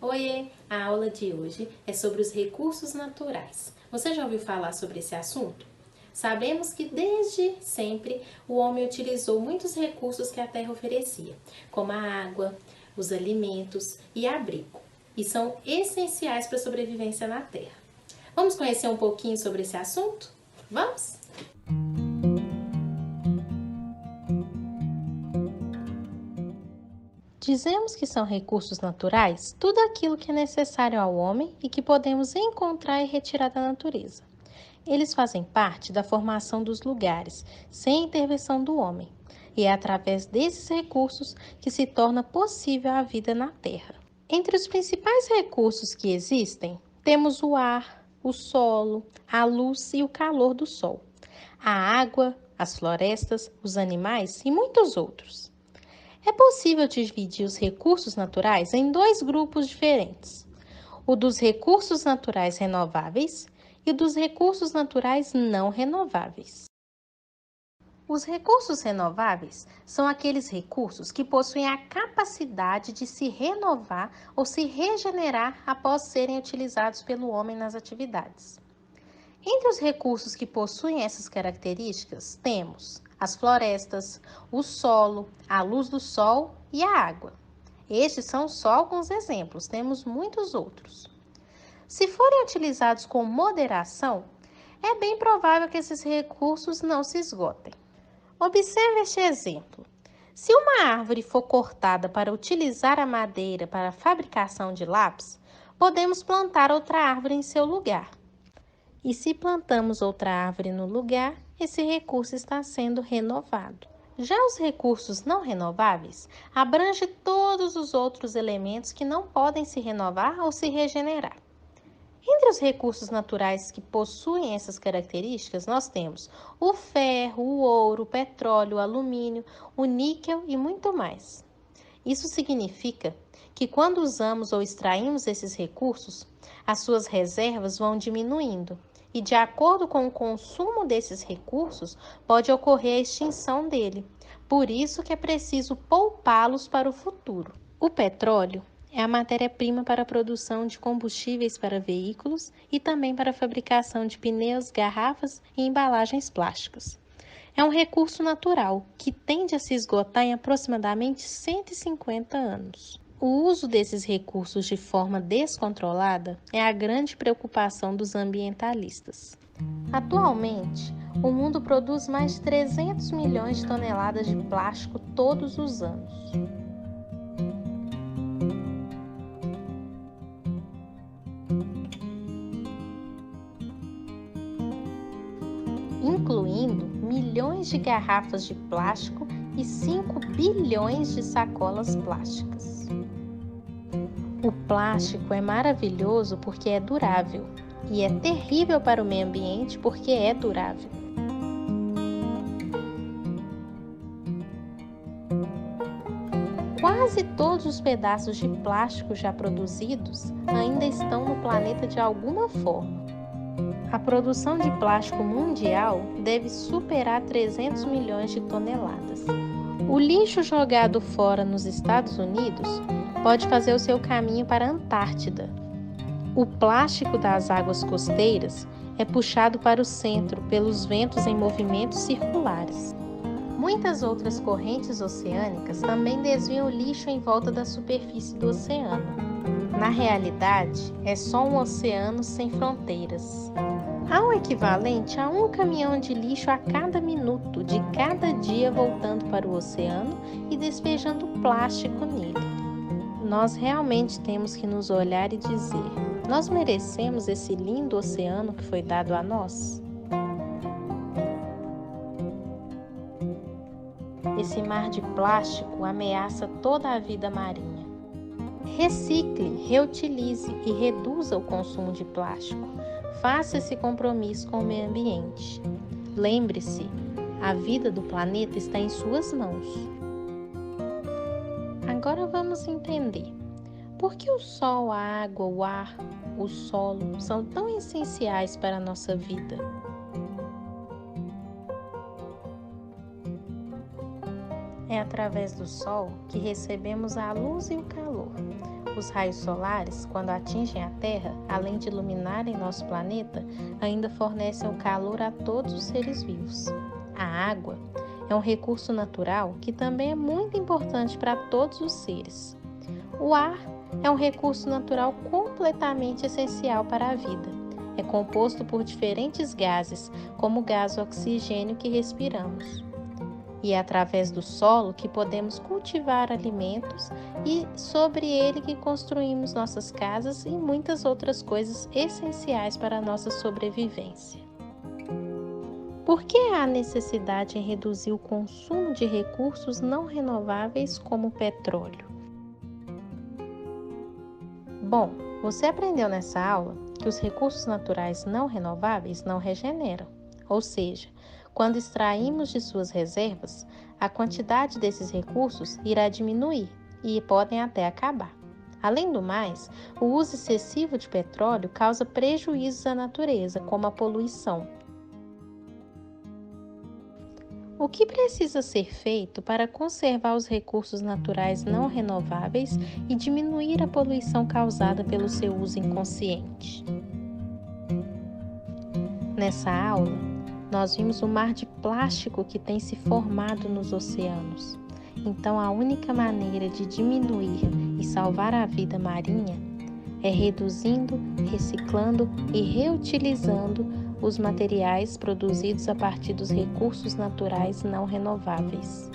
Oiê! A aula de hoje é sobre os recursos naturais. Você já ouviu falar sobre esse assunto? Sabemos que desde sempre o homem utilizou muitos recursos que a terra oferecia, como a água, os alimentos e abrigo, e são essenciais para a sobrevivência na terra. Vamos conhecer um pouquinho sobre esse assunto? Vamos? Dizemos que são recursos naturais tudo aquilo que é necessário ao homem e que podemos encontrar e retirar da natureza. Eles fazem parte da formação dos lugares, sem intervenção do homem, e é através desses recursos que se torna possível a vida na Terra. Entre os principais recursos que existem, temos o ar, o solo, a luz e o calor do sol, a água, as florestas, os animais e muitos outros. É possível dividir os recursos naturais em dois grupos diferentes: o dos recursos naturais renováveis e o dos recursos naturais não renováveis. Os recursos renováveis são aqueles recursos que possuem a capacidade de se renovar ou se regenerar após serem utilizados pelo homem nas atividades. Entre os recursos que possuem essas características, temos as florestas, o solo, a luz do sol e a água. Estes são só alguns exemplos, temos muitos outros. Se forem utilizados com moderação, é bem provável que esses recursos não se esgotem. Observe este exemplo. Se uma árvore for cortada para utilizar a madeira para a fabricação de lápis, podemos plantar outra árvore em seu lugar. E se plantamos outra árvore no lugar, esse recurso está sendo renovado. Já os recursos não renováveis abrangem todos os outros elementos que não podem se renovar ou se regenerar. Entre os recursos naturais que possuem essas características, nós temos o ferro, o ouro, o petróleo, o alumínio, o níquel e muito mais. Isso significa que quando usamos ou extraímos esses recursos, as suas reservas vão diminuindo e, de acordo com o consumo desses recursos, pode ocorrer a extinção dele. Por isso que é preciso poupá-los para o futuro. O petróleo é a matéria-prima para a produção de combustíveis para veículos e também para a fabricação de pneus, garrafas e embalagens plásticas. É um recurso natural que tende a se esgotar em aproximadamente 150 anos. O uso desses recursos de forma descontrolada é a grande preocupação dos ambientalistas. Atualmente, o mundo produz mais de 300 milhões de toneladas de plástico todos os anos. Incluindo milhões de garrafas de plástico e 5 bilhões de sacolas plásticas. O plástico é maravilhoso porque é durável e é terrível para o meio ambiente porque é durável. Quase todos os pedaços de plástico já produzidos ainda estão no planeta de alguma forma. A produção de plástico mundial deve superar 300 milhões de toneladas. O lixo jogado fora nos Estados Unidos pode fazer o seu caminho para a Antártida. O plástico das águas costeiras é puxado para o centro pelos ventos em movimentos circulares. Muitas outras correntes oceânicas também desviam o lixo em volta da superfície do oceano. Na realidade, é só um oceano sem fronteiras. Há um equivalente a um caminhão de lixo a cada minuto de cada dia voltando para o oceano e despejando plástico nele. Nós realmente temos que nos olhar e dizer: nós merecemos esse lindo oceano que foi dado a nós? Esse mar de plástico ameaça toda a vida marinha. Recicle, reutilize e reduza o consumo de plástico. Faça esse compromisso com o meio ambiente. Lembre-se, a vida do planeta está em suas mãos. Agora vamos entender por que o sol, a água, o ar, o solo são tão essenciais para a nossa vida. É através do sol que recebemos a luz e o calor. Os raios solares, quando atingem a Terra, além de iluminarem nosso planeta, ainda fornecem o calor a todos os seres vivos. A água é um recurso natural que também é muito importante para todos os seres. O ar é um recurso natural completamente essencial para a vida. É composto por diferentes gases, como o gás oxigênio que respiramos. E é através do solo que podemos cultivar alimentos e sobre ele que construímos nossas casas e muitas outras coisas essenciais para a nossa sobrevivência. Por que há necessidade em reduzir o consumo de recursos não renováveis como o petróleo? Bom, você aprendeu nessa aula que os recursos naturais não renováveis não regeneram, ou seja, quando extraímos de suas reservas, a quantidade desses recursos irá diminuir e podem até acabar. Além do mais, o uso excessivo de petróleo causa prejuízos à natureza, como a poluição. O que precisa ser feito para conservar os recursos naturais não renováveis e diminuir a poluição causada pelo seu uso inconsciente? Nessa aula, nós vimos o mar de plástico que tem se formado nos oceanos. Então, a única maneira de diminuir e salvar a vida marinha é reduzindo, reciclando e reutilizando os materiais produzidos a partir dos recursos naturais não renováveis.